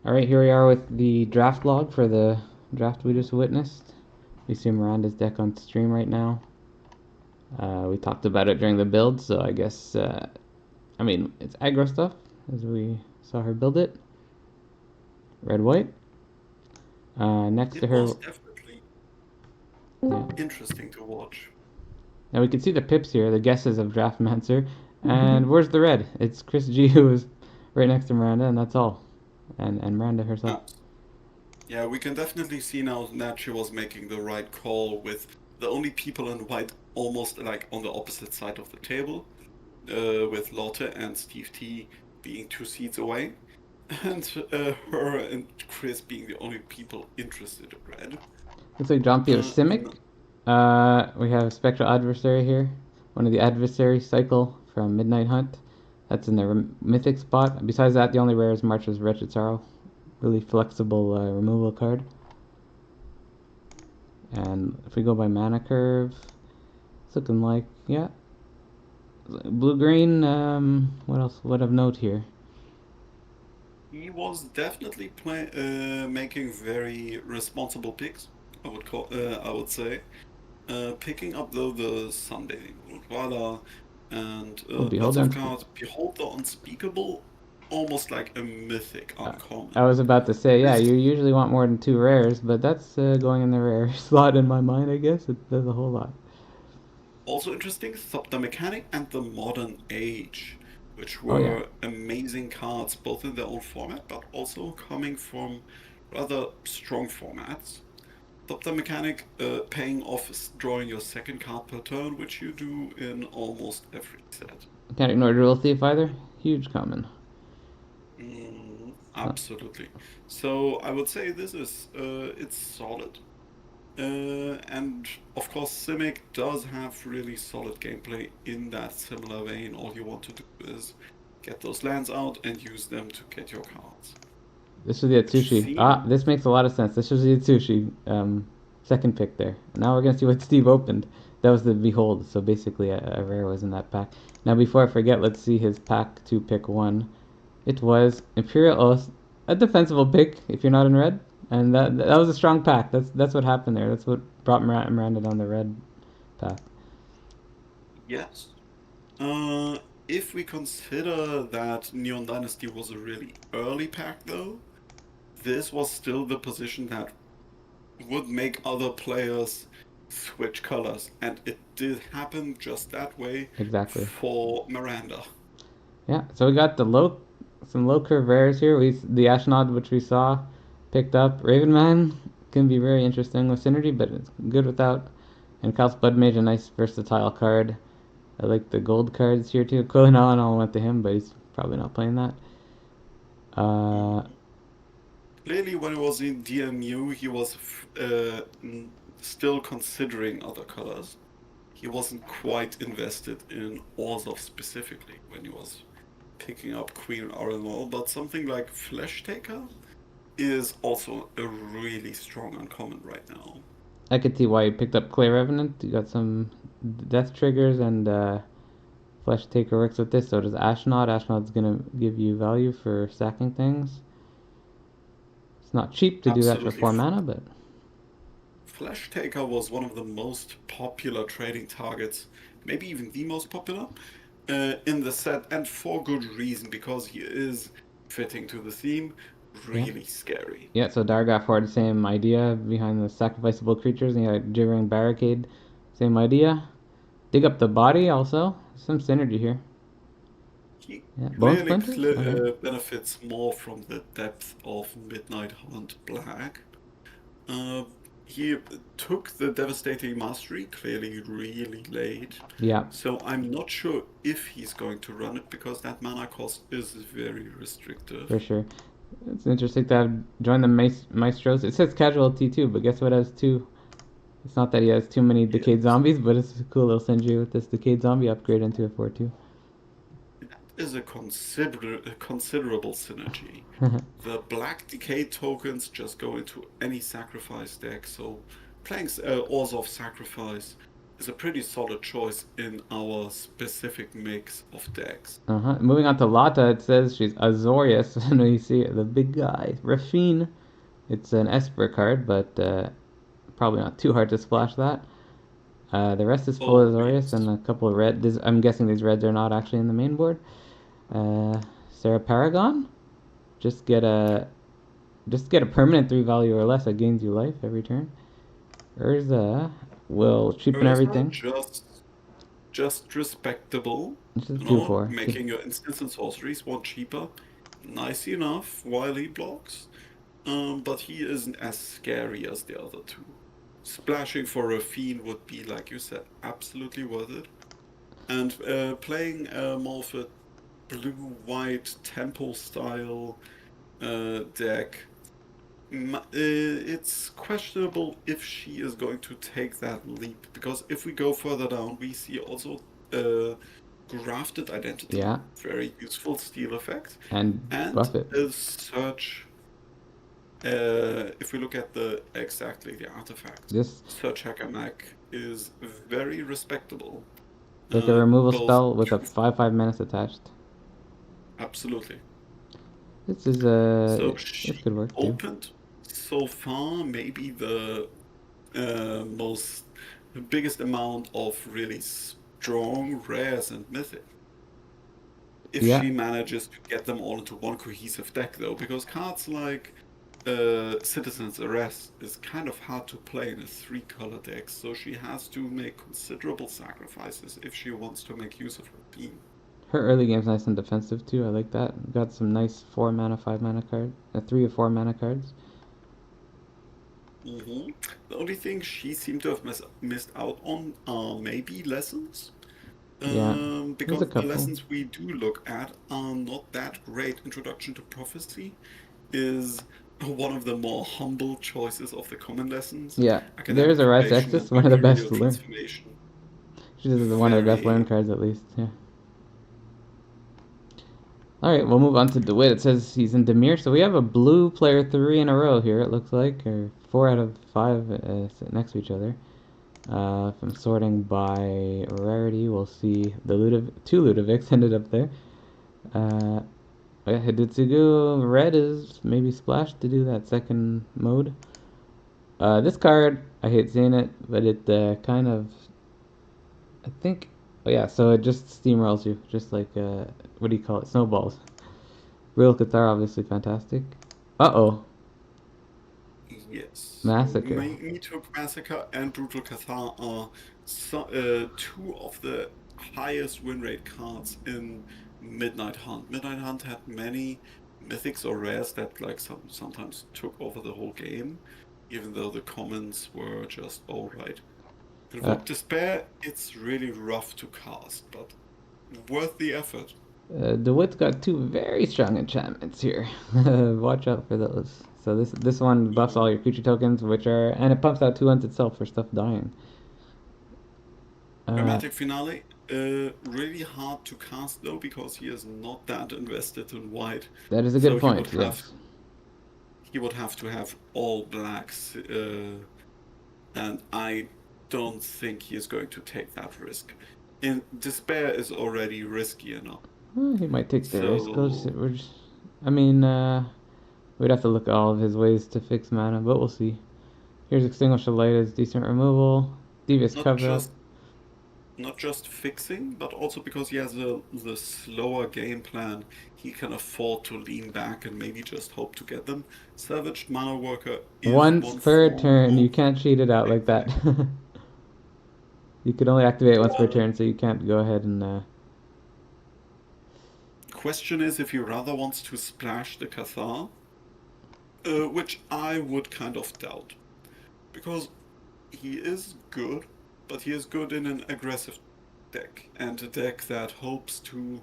All right, here we are with the draft log for the draft we just witnessed. We see Miranda's deck on stream right now. We talked about it during the build, so I guess, it's aggro stuff as we saw her build it. Red, white. Next to It her, was definitely yeah. interesting to watch. Now we can see the pips here, the guesses of Draftmancer. And where's the red? It's Chris G who is right next to Miranda, and that's all. And Miranda herself. Abs- Yeah, we can definitely see now that she was making the right call with the only people in white almost like on the opposite side of the table, with Lotte and Steve T being 2 seats away, and her and Chris being the only people interested in red. Looks like John Pio Simic. No, We have Spectral Adversary here. One of the adversary cycle from Midnight Hunt. That's in the mythic spot. Besides that, the only rare is March's Wretched Sorrow. Really flexible removal card. And if we go by mana curve, it's looking like, yeah. Blue green, what else? What of note here? he was definitely making very responsible picks. I would say. Picking up though the Sunbathing Uruguala and Oh, lots Beholder. of cards. Behold the Unspeakable, almost like a mythic I uncommon. was about to say, yeah, This you usually want more than two rares, but that's going in the rare slot in my mind, I guess. It does a whole lot. also interesting, the Mechanic and the Modern Age, which Oh, yeah. were amazing cards both in their own format, but also coming from rather strong formats. The Mechanic paying off drawing your second card per turn, which you do in almost every set. Can't ignore Dual Thief either. Huge common. Huh. Absolutely. So I would say this is it's solid. And of course, Simic does have really solid gameplay in that similar vein. All you want to do is get those lands out and use them to get your cards. This was the Which Atsushi. Ah, seem this makes a lot of sense. This was the Atsushi second pick there. Now we're gonna see what Steve opened. That was the Behold. So basically, a rare was in that pack. Now before I forget, let's see his pack to pick one. It was Imperial Oath, a defensible pick if you're not in red, and that was a strong pack. That's what happened there. That's what brought Miranda down the red path. yes. Uh, if we consider that Neon Dynasty was a really early pack, though, this was still the position that would make other players switch colors, and it did happen just that way Exactly. for Miranda. Yeah. So we got some low curve rares here. The Ashnod, which we saw, picked up. Ravenman can be very interesting with synergy, but it's good without. And Kal's Blood Mage, a nice versatile card. I like the gold cards here too. Quillen all went to him, but he's probably not playing that. Uh, Mm, Clearly, when he was in DMU, he was still considering other colors. He wasn't quite invested in Orzhov specifically when he was picking up Queen Arenal, but something like Flesh Taker is also a really strong uncommon right now. I could see why he picked up Clay Revenant. You got some death triggers and Flesh Taker works with this. So does Ashnod. Ashnod's gonna give you value for sacking things. It's not cheap to do that for Absolutely. 4 mana, but Flesh Taker was one of the most popular trading targets, maybe even the most popular, in the set, and for good reason, because he is fitting to the theme, yeah. really scary. Yeah, so Dargoth Horde, same idea behind the sacrificable creatures, and you got Jittering Barricade, same idea. Dig up the body also. Some synergy here. He Yeah, Bone clearly Splinters? Okay. benefits more from the depth of Midnight Hunt Black. Uh, he took the Devastating Mastery clearly really late, Yeah, so I'm not sure if he's going to run it because that mana cost is very for restrictive. sure. It's interesting to have join the Maestros. It says casualty too, but guess what has two? It's not that he has too many Decayed Yes, Zombies, but it's cool. They'll send you with this Decayed Zombie upgrade into a 4-2. that is a considerable synergy. The Black Decay tokens just go into any sacrifice deck, so playing Orzhov Sacrifice is a pretty solid choice in our specific mix of decks. Moving on to Lotta, it says she's Azorius. And you see the big guy, Rafine. It's an Esper card, but probably not too hard to splash that. The rest is full Oh Azorius and yes. a couple of red. I'm guessing these reds are not actually in the main board. Sarah Paragon, just get a permanent 3 value or less that gains you life every turn. Urza will cheapen Urza, everything. just respectable. This is You two know, four. making your instants and sorceries one cheaper. Nice enough while he blocks. But he isn't as scary as the other two. Splashing for a fiend would be, like you said, absolutely worth it. And playing more of a blue-white temple style deck, it's questionable if she is going to take that leap. Because if we go further down, we see also grafted identity, Yeah, very useful steal effect, and and buff it. a search. If we look at the artifact, This Search Hacker Mech is very respectable. like a removal Both spell with a two, 5/5 menace attached. absolutely. This is So this she could work too. opened so far maybe the most the biggest amount of really strong rares and mythic. If Yeah, she manages to get them all into one cohesive deck, though, because cards like Citizen's Arrest is kind of hard to play in a 3-color deck, so she has to make considerable sacrifices if she wants to make use of her beam. her early game's nice and defensive too. I like that. Got some nice 4 mana, 5 mana card, 3 or 4 mana cards. Hmm. The only thing she seemed to have missed out on are maybe lessons. Yeah, there's a Because the couple. lessons we do look at are not that great. Introduction to Prophecy is one of the more humble choices of the common lessons. Yeah, Academic there's a Rise Foundation Exorcist, and one of the Mercurial best learn. Transformation. She's one of the best learn Very. cards at least. Yeah. All right, we'll move on to DeWitt. It says he's in Demir, so we have a blue player 3 in a row here. It looks like, or 4 out of 5 sit next to each other. If I'm sorting by rarity, we'll see the two Ludovics ended up there. Uh, yeah, Hidetsugu red is maybe splashed to do that second mode. This card, I hate seeing it, but it kind of, I think, oh yeah, so it just steamrolls you, just like, what do you call it, snowballs. Real Qatar, obviously fantastic. Uh-oh, Yes. Massacre. Me Took Massacre and Brutal Cathar are two of the highest win rate cards in Midnight Hunt. Midnight Hunt had many mythics or rares that like sometimes took over the whole game, even though the commons were just alright. Uh, Invoke Despair, it's really rough to cast, but worth the effort. DeWitt's got two very strong enchantments here. Watch out for those. So this one buffs all Mhm. your creature tokens, which are, and it pumps out 2 itself for stuff dying. Uh, Dramatic Finale, really hard to cast though because he is not that invested in white. that is a good So point. Yes. he would have to have all blacks, and I don't think he is going to take that risk. In Despair is already risky enough. Well, he might take the risk. So I mean, we'd have to look at all of his ways to fix mana, but we'll see. Here's Extinguish the Light as decent removal. Devious not Cover Up. just not just fixing, but also because he has the slower game plan, he can afford to lean back and maybe just hope to get them. Savaged Mana Worker is Once one per form turn, you of can't cheat it out like that. exact. You can only activate it once per Well, turn, so you can't go ahead and. question is if he rather wants to splash the Cathar, which I would kind of doubt, because he is good, but he is good in an aggressive deck, and a deck that hopes to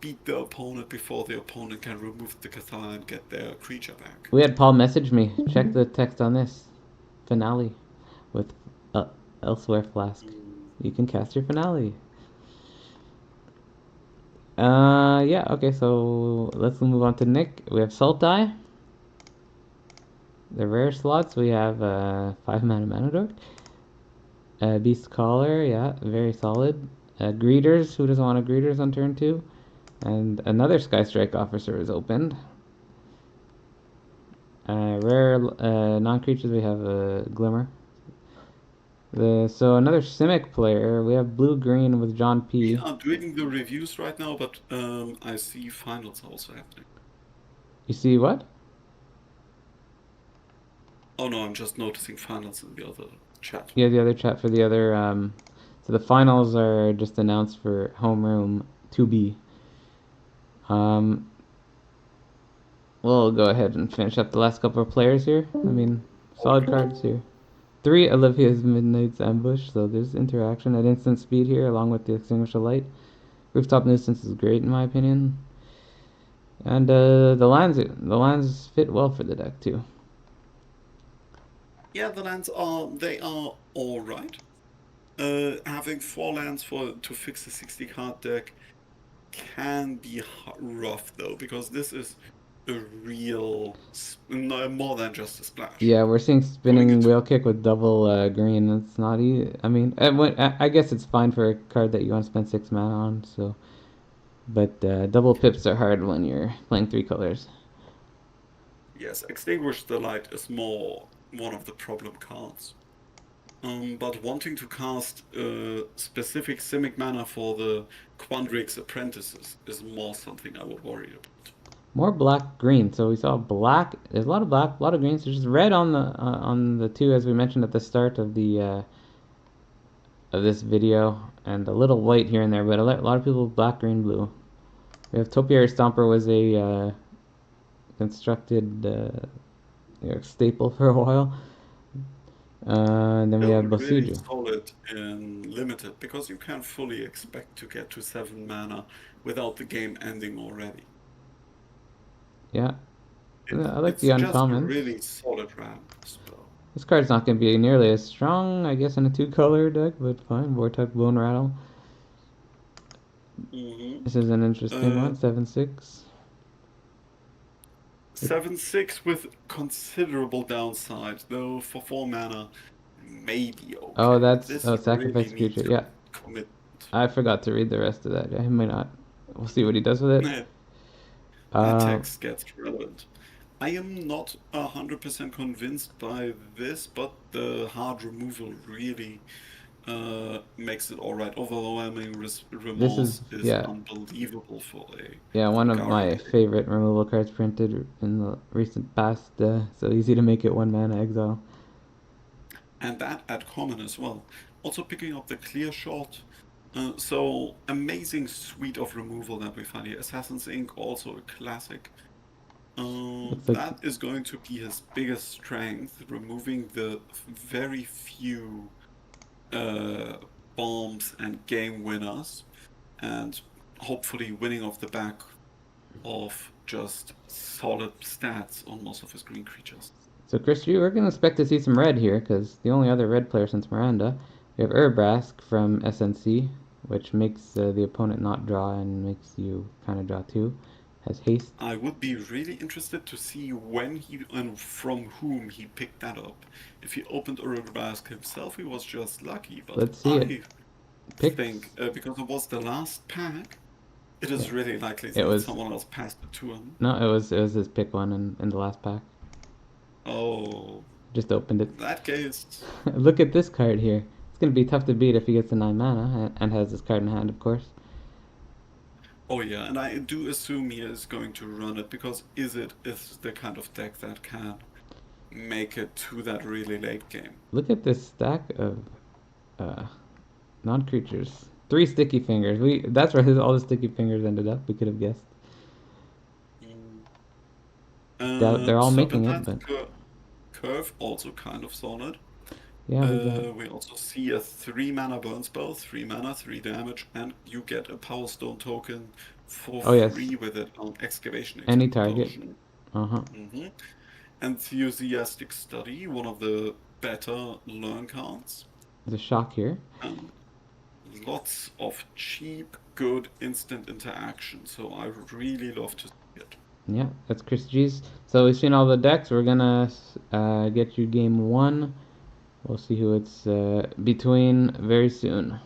beat the opponent before the opponent can remove the Cathar and get their creature back. We had Paul message me. Check the text on this finale with uh, Elsewhere Flask. Mm. You can cast your finale. Yeah, okay, so let's move on to Nick. We have Sultai. The rare slots, we have 5 mana Dork. Beast Caller, yeah, very solid. Greeters, who doesn't want a Greeters on turn 2? And another Sky Strike officer is opened. Rare non-creatures, we have a Glimmer. So another Simic player, we have blue-green with John We P. are doing the reviews right now, but I see finals also happening. You see what? Oh no, I'm just noticing finals in the other chat. Yeah, the other chat for the other. So the finals are just announced for Homeroom 2B. Um, we'll go ahead and finish up the last couple of players here. I mean, All solid good. cards here. 3, Olivia's Midnight's Ambush, so there's interaction at instant speed here along with the Extinguish the Light. Rooftop Nuisance is great in my opinion. And the lands fit well for the deck too. Yeah, the lands are all right. Having 4 lands for to fix a 60 card deck can be rough though, because this is a real no, more than just a splash. Yeah, we're seeing Putting spinning it, wheel kick with double green. It's not easy. I mean, I guess it's fine for a card that you want to spend 6 mana on. So, but double pips are hard when you're playing 3 colors. yes, Extinguish the Light is more one of the problem cards. But wanting to cast specific Simic mana for the Quandrix Apprentices is more something I would worry about. More black green. So we saw black. There's a lot of black, a lot of green. So just red on the two, as we mentioned at the start of this video, and a little white here and there. But a lot of people black, green, blue. We have Topiary Stomper was a constructed staple for a while. And then we Still have really Bosiju. solid in limited because you can't fully expect to get to 7 mana without the game ending already. Yeah, I like It's the just a uncommons. really solid ramp spell. This card's not going to be nearly as strong, I guess, in a 2 color deck, but fine. Vortex Bone Rattle. Mm-hmm. This is an interesting Uh, one. 7/6. 7/6 with considerable downside, though for 4 mana, maybe Oh, okay. that's This sacrifice really a needs creature. Yeah, commitment. I forgot to read the rest of that. Yeah, he might not. We'll see what he does with it. That Uh, text gets relevant. I am not 100% convinced by this, but the hard removal really makes it alright. Overwhelming this is, remorse is yeah, unbelievable for a yeah, one of Golgari my deck. favorite removal cards printed in the recent past. So easy to make it 1 mana exile. And that at common as well. Also picking up the clear shot. So amazing suite of removal that we find here. Assassin's Ink, also a classic. Looks like That is going to be his biggest strength, removing the very few uh, bombs and game winners, and hopefully winning off the back of just solid stats on most of his green creatures. so. Chris, we're gonna expect to see some red here, because the only other red player since Miranda, we have Urbrask from SNC, which makes the opponent not draw and makes you kind of draw too. Has haste. I would be really interested to see when he and from whom he picked that up. If he opened Uruguaysk himself, he was just lucky. But Let's see it. I Picks. think because it was the last pack, it Yeah, is really likely it that was. someone else passed it to him. No, it was his pick one in the last pack. Oh, Just opened it. in that case, Look at this card here. It's gonna be tough to beat if he gets the 9 mana and has this card in hand, of course. oh yeah, and I do assume he is going to run it because is the kind of deck that can make it to that really late game. Look at this stack of uh, non-creatures. 3 sticky fingers. That's where all the sticky fingers ended up. We could have guessed. Mm. They're all making it, Serpentine but Curve also kind of solid. yeah, we got. We also see a 3 mana burn spell, 3 mana, 3 damage, and you get a Power Stone token for Oh yes, free with it on Excavation any target. Explosion. Uh-huh. hmm Enthusiastic Study, one of the better learn cards. There's a shock here. Um, Lots of cheap, good instant interaction, so I really love to see it. Yeah, that's Chris G's. So we've seen all the decks. We're gonna get you game one We'll see who it's between very soon.